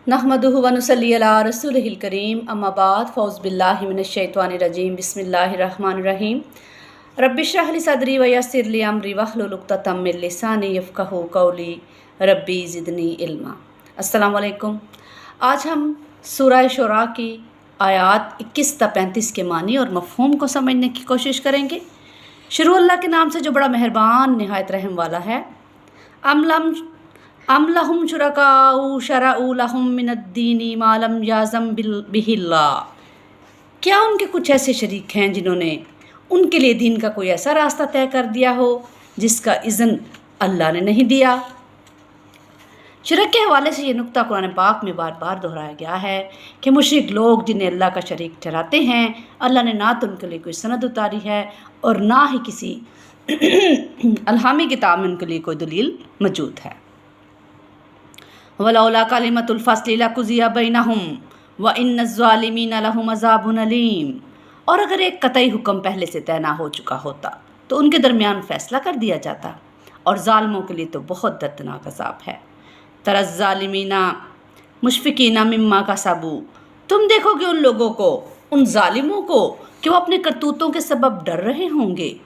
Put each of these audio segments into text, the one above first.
नहमदुहु व नुसल्ली अला रसूलिहिल करीम अम्मा बाद फ़ौज़ बिल्लाहि मिनश शैतानिर रजीम बिस्मिल्लाहिर रहमानिर रहीम रब्बिश्रह ली सदरी व यस्सिर ली अमरी वहलुल उक़्दतम मिन लिसानी यफ़क़हू क़ौली रब्बी ज़िदनी इल्मा। अस्सलामु अलैकुम। आज हम सूरह शुरा की आयात 21 ta 35 के मानी और मफ़हूम को समझने की कोशिश करेंगे। शुरू अल्लाह के नाम से जो बड़ा मेहरबान निहायत रहम वाला है। अम लहुम शुरकाउ शरअू लहुम मिनद्दीनी मा लम याज़म बिहिल्लाह। क्या उनके कुछ ऐसे शरीक हैं जिन्होंने उनके लिए दीन का कोई ऐसा रास्ता तय कर दिया हो जिसका इज़्न अल्लाह ने नहीं दिया। शिरक के हवाले से ये नुक्ता कुरान पाक में बार बार दोहराया गया है कि मुशरिक लोग जिन्हें अल्लाह का शरीक ठहराते हैं, अल्लाह ने ना तो उनके लिए कोई सनद उतारी है और ना ही किसी अल्हामी किताब में उनके लिए कोई दलील मौजूद है। वलौला कलिमतुल फ़स्लि लक़ुज़िया बैनहुम व इन्नज़्ज़ालिमीन लहुम अज़ाबुन अलीम। और अगर एक कतई हुक्म पहले से तय ना हो चुका होता तो उनके दरमियान फ़ैसला कर दिया जाता, और ज़ालिमों के लिए तो बहुत दर्दनाक अज़ाब है। तरज़्ज़ालिमीना मुशफ़िकीना मिम्मा कसबू। तुम देखोगे उन लोगों को, उन ज़ालिमों को, कि वो अपने करतूतों के सबब डर रहे होंगे।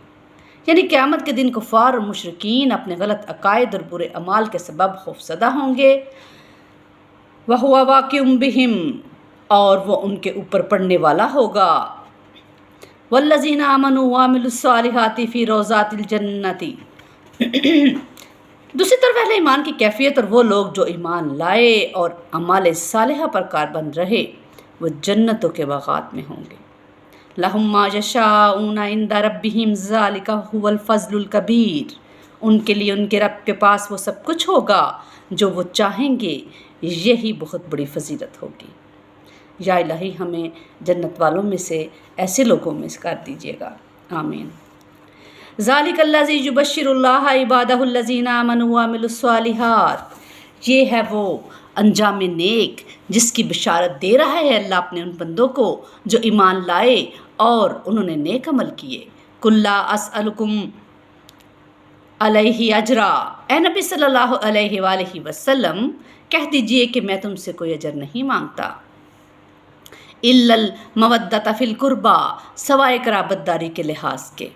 यानी क़यामत के दिन कुफ़ार और मुशरिकीन अपने गलत अकायद और बुरे अमाल के सबब खौफज़दा होंगे। वहुवा वाक़िउम बिहिम, और वो उनके ऊपर पड़ने वाला होगा। वल्लज़ीना आमनू व अमिलुस्सालिहाति फ़ी रौज़ातिल जन्नति। दूसरी तरफ अहले ईमान की कैफियत और वो लोग जो ईमान लाए और अमाल सालिहा पर कारबंद रहे, वो जन्नतों के बाग़ात में होंगे। लहुम मा यशाऊना इंदा रब्बिहिम ज़ालिका हुवल फ़ज़्लुल कबीर। उनके लिए उनके रब के पास वो सब कुछ होगा जो वो चाहेंगे, यही बहुत बड़ी फजीलत होगी। या इलाही हमें जन्नत वालों में से, ऐसे लोगों में से कर दीजिएगा, आमीन। ज़ालिकल्लज़ी युबश्शिरुल्लाह इबादहुल्लज़ीना आमनू व अमिलुस्सालिहात। ये है वो अंजाम नेक जिसकी बिशारत दे रहा है अल्लाह अपने उन बंदों को जो ईमान लाए और उन्होंने नेक अमल किए। कुल्ला अस्अलुकुम अलैहि अजरा। ए नबी सल्लल्लाहु अलैहि वसल्लम, कह दीजिए कि मैं तुमसे कोई अजर नहीं मांगता। इल्लल मवद्दत फिल कुर्बा, सवाए कराबतदारी के लिहाज के।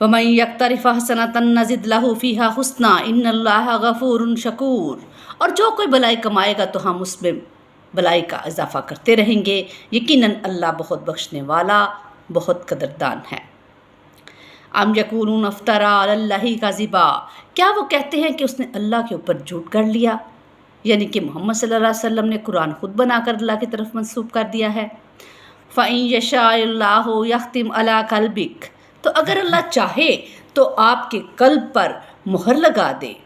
वमन यक्तरिफ हसनतन नज़िद लहू फ़ीहा हुस्ना इन्नल्लाहा गफ़ूरुन शकूर। और जो कोई भलाई कमाएगा तो हम उसमें भलाई का इजाफ़ा करते रहेंगे, यकीनन अल्लाह बहुत बख्शने वाला, बहुत कदरदान है। अम यक़ूलून अफ़्तरा अलल्लाहि कज़िबा। क्या वो कहते हैं कि उसने अल्लाह के ऊपर झूठ गढ़ लिया, यानी कि मोहम्मद सल्लल्लाहु अलैहि वसल्लम ने कुरान खुद बनाकर अल्लाह की तरफ मंसूब कर दिया है। फ़इन यशाअल्लाहु यख्तिम अला क़ल्बिक। तो अगर अल्लाह चाहे तो आपके कल्ब पर मुहर लगा दे।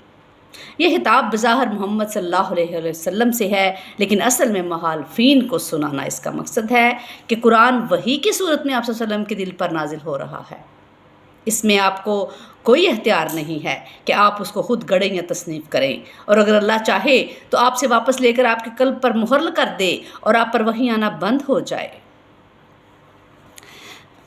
यह खिताब बज़ाहिर मोहम्मद सल्लल्लाहु अलैहि वसल्लम से है, लेकिन असल में मुखालिफीन को सुनाना इसका मकसद है कि कुरान वही की सूरत में आप सल्लल्लाहु अलैहि वसल्लम के दिल पर नाजिल हो रहा है। इसमें आपको कोई इख्तियार नहीं है कि आप उसको खुद गढ़ें या तसनीफ़ करें, और अगर अल्लाह चाहे तो आपसे वापस लेकर आपके कल्ब पर मुहर कर दे और आप पर वही आना बंद हो जाए।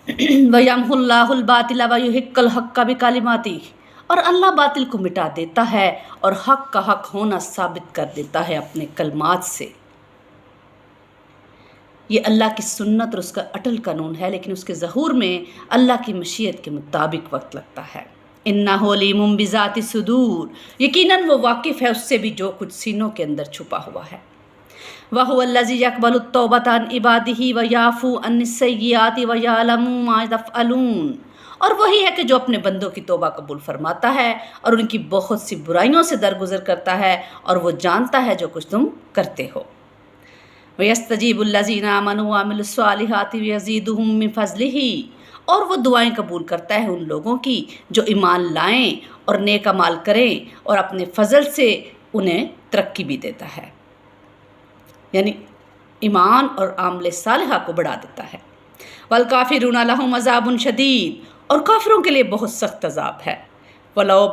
वयम्हुल्लाहुल बातिल व युहिक्कुल हक्का बिकलिमातिह। और अल्लाह बातिल को मिटा देता है और हक का हक होना साबित कर देता है अपने कलमात से। ये अल्लाह की सुन्नत और उसका अटल कानून है, लेकिन उसके ज़हूर में अल्लाह की मशीयत के मुताबिक वक्त लगता है। इन्नहु अलीमुम बिज़ाति सुदूर। यकीनन वो वाकिफ़ है उससे भी जो कुछ सीनों के अंदर छुपा हुआ है। वहुवल्लज़ी यक़बलु तौबता अन इबादिही व याफ़ू अन्निस्सय्यिआति व यअलमु मा तफ़अलून। और वही है कि जो अपने बंदों की तौबा कबूल फरमाता है और उनकी बहुत सी बुराइयों से दरगुजर करता है, और वो जानता है जो कुछ तुम करते हो। वयस्तजीबुल्लज़ीना आमनू व अमिलुस्सालिहाति वयज़ीदुहुम मिन फ़ज़लिही। और वो दुआएं कबूल करता है उन लोगों की जो ईमान लाएं और नेक अमाल करें, और अपने फ़ज़ल से उन्हें तरक्की भी देता है, यानी ईमान और आमले सालिहा को बढ़ा देता है। वल काफिरूना लहुम अज़ाबुन शदीद। और काफिरों के लिए बहुत सख्त अज़ाब है। वलौ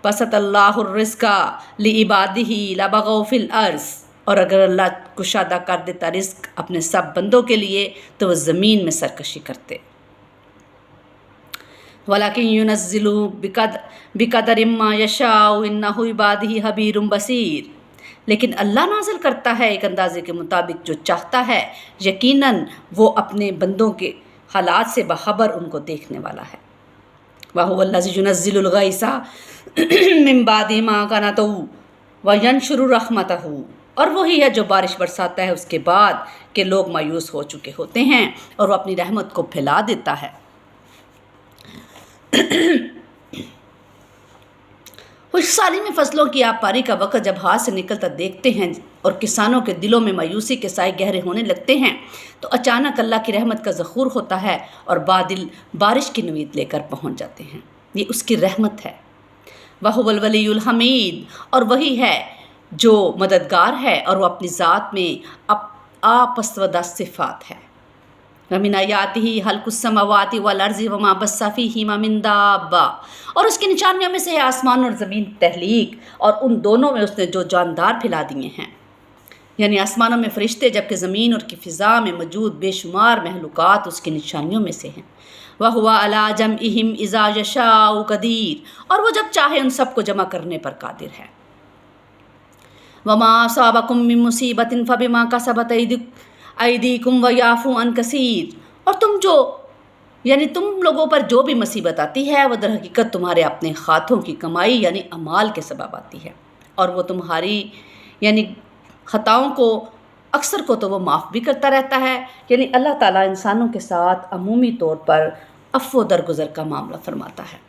बसतल्लाहु रिज़्क़ा लिइबादिही लबग़ौ फ़िल अर्ज़। और अगर अल्लाह कुशादा कर देता रिज़्क़ अपने सब बंदों के लिए तो वह ज़मीन में सरकशी करते। वलाकिन युनज़्ज़िलु बिक़दरि मा यशाउ इन्नहु इबादिही खबीरुम बसीर। लेकिन अल्लाह नाज़िल करता है एक अंदाज़े के मुताबिक जो चाहता है, यकीनन वो अपने बंदों के हालात से बाखबर उनको देखने वाला है। वहुवल्लज़ी युनज़्ज़िलुल गैसा मिन बादि मा क़नतू व यंशुरु रहमतहू, और वही है जो बारिश बरसाता है उसके बाद कि लोग मायूस हो चुके होते हैं और वो अपनी रहमत को फैला देता है। खुशहाली में फसलों की आपारी का वक़्त जब हाथ से निकलता देखते हैं और किसानों के दिलों में मायूसी के साए गहरे होने लगते हैं, तो अचानक अल्लाह की रहमत का ज़हूर होता है और बादल बारिश की नवीद लेकर पहुंच जाते हैं। ये उसकी रहमत है। वहुवल वलीयुल हमीद, और वही है जो मददगार है और वो अपनी ज़ात में आपस्तवदा सिफ़ात है। वमिन आयातिही खल्क़ुस समावाति वल अर्ज़ि वमा बस्सा फ़ीहिमा मिन दाब्बा, और उसकी निशानियों में से है आसमान और ज़मीन तहलीक, और उन दोनों में उसने जो जानदार फैला दिए हैं, यानी आसमानों में फ़रिश्ते जबकि ज़मीन और की फ़िज़ा में मौजूद बेशुमार महलूकात उसकी निशानियों में से हैं। वहुवा अला जमइहिम इज़ा यशाउ क़दीर, और वो जब चाहे उन सब को जमा करने पर कादिर है। वमा असाबकुम मिन मुसीबतिन फबिमा कसबत ऐदीकुम व याफ़ू अन कसीर, और तुम लोगों पर जो भी मुसीबत आती है वह दर हकीकत तुम्हारे अपने हाथों की कमाई यानी अमाल के सबब आती है, और वो तुम्हारी यानी ख़ताओं को अक्सर को तो वो माफ़ भी करता रहता है। यानी अल्लाह ताला इंसानों के साथ अमूमी तौर पर अफ़्व दरगुज़र का मामला फरमाता है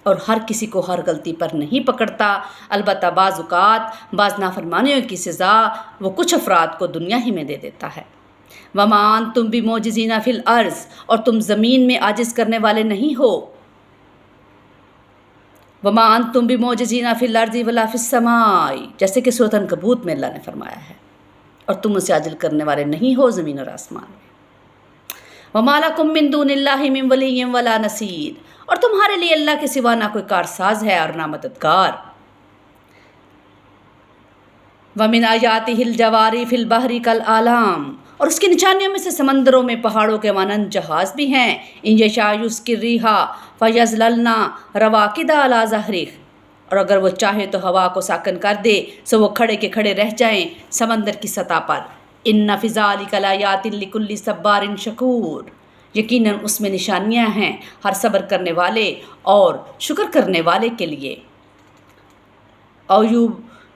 और हर किसी को हर गलती पर नहीं पकड़ता। अलबत्ता बाज़ औक़ात बाज़ नाफरमानियों की सज़ा वो कुछ अफराद को दुनिया ही में दे देता है। वमा अंतुम बिमोजिज़ीना फ़िल अर्ज़, और तुम ज़मीन में आजिज़ करने वाले नहीं हो। वमा अंतुम बिमोजिज़ीना फ़िल अर्ज़ि वला फ़िस समाई, जैसे कि सूरत अनकबूत में अल्लाह ने फरमाया है, और तुम उसे आजिल करने वाले नहीं हो ज़मीन और आसमान में। वमा लकुम मिन दूनिल्लाहि मिन वलिय्यिन वला नसीर, और तुम्हारे लिए अल्लाह के सिवा ना कोई कारसाज है और ना मददगार। वमिन आयातिहिल जवारी फ़िल बहरी कल आलाम, और उसकी निशानियों में से समंदरों में पहाड़ों के मानंद जहाज़ भी हैं। इन यशा युस्किर रिहा फ़यज़ललना रवाकिदा अला ज़हरिह, और अगर वो चाहे तो हवा को साकन कर दे सो वो खड़े के खड़े रह जाएं समंदर की सतह पर। इन्ना फ़ी ज़ालिका लायातिन लिकुल्लि सब्बारिन शकूर, यकीनन उसमें निशानियां हैं हर सब्र करने वाले और शुक्र करने वाले के लिए। औ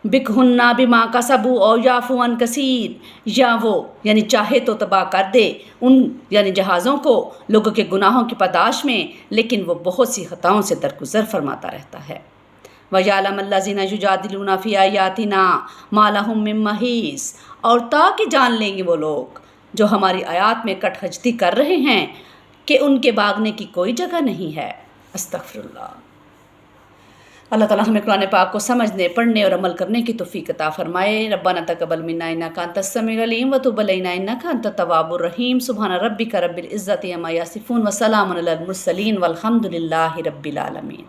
बिकहुन्ना बिमा कसबू और याफ़ू अन कसीर, या वो यानी चाहे तो तबाह कर दे उन यानी जहाज़ों को लोगों के गुनाहों की पादाश में, लेकिन वो बहुत सी खताओं से दरगुज़र फरमाता रहता है। वयअलम अल्लज़ीना युजादिलूना फ़ी आयातिना मा लहुम मिन महीस, और ताकि जान लेंगे वो लोग जो हमारी आयात में कटहजती कर रहे हैं कि उनके भागने की कोई जगह नहीं है। अस्तग़फिरुल्लाह। अल्लाह ताला हमें कुरान पाक को समझने, पढ़ने और अमल करने की तौफ़ीक़ अता फ़रमाए। रब्बना तक़ब्बल मिन्ना इन्नका अंतस समीउल अलीम व तुब अलैना इन्नका अंतत तव्वाबुर रहीम। सुब्हान रब्बिका रब्बिल इज़्ज़ति अम्मा यसिफ़ून व सलामुन अलल मुरसलीन वल्हम्दुलिल्लाहि रब्बिल आलमीन।